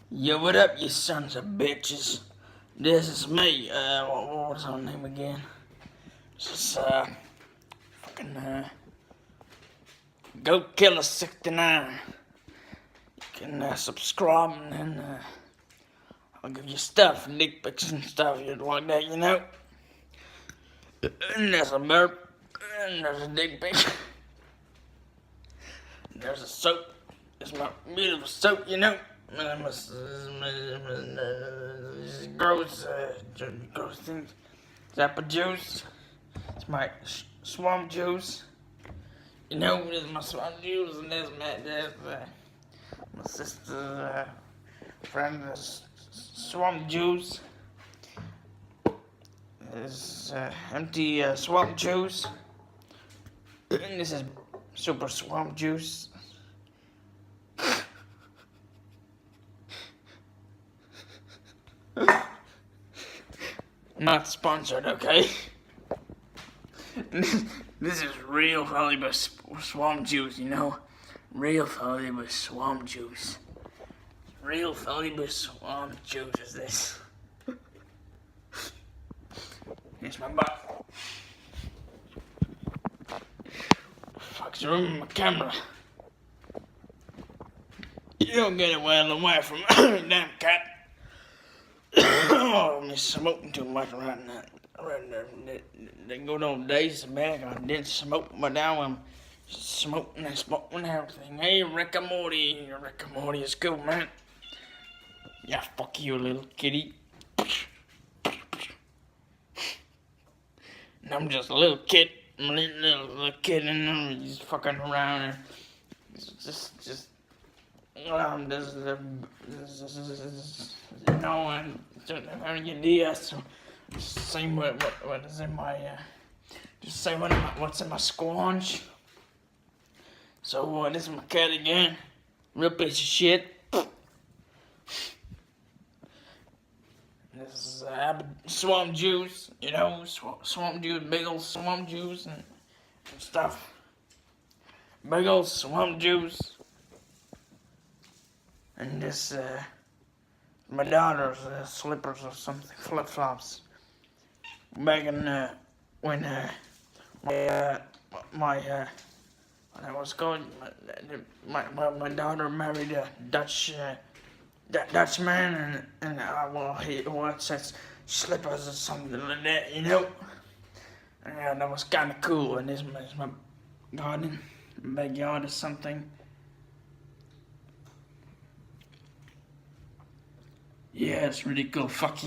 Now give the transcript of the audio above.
Yo, what up, you sons of bitches? This is me. What was her name again? This is, Goat Killer 69. You can, subscribe and then, I'll give you stuff, dick pics and stuff like that, you know? And there's a burp, and there's a dick pic. There's a soap. It's my beautiful soap, you know? Gross things. It's apple juice. It's my swamp juice. You know, this is my swamp juice, and there's my sister's friend's swamp juice. There's empty swamp juice. And this is super swamp juice. Not sponsored, okay? This is real valuable swamp juice, you know? Real valuable swamp juice. Real valuable swamp juice is this. Here's my butt. Fuck's wrong with my camera? You don't get it well away from damn cat. Oh, I'm smoking too much right now. The good old days back, I didn't smoke, but now I'm smoking and everything. Hey, Rick and Morty. Rick and Morty is cool, man. Yeah, fuck you, little kitty. And I'm just a little kid. I'm a little kid, and I'm just fucking around and just no, I don't have any idea. So just say what is in my just say what's in my squanch. So this is my cat again, real piece of shit. This is swamp juice, you know, swamp juice, big old swamp juice and stuff. Big old swamp juice. And this, my daughter's slippers or something, flip-flops. Back in, when, what was called, my daughter married a Dutch man, and well, he wore such slippers or something like that, you know? And that was kind of cool, and this is my garden, backyard or something. Yeah, it's really cool. Fuck you.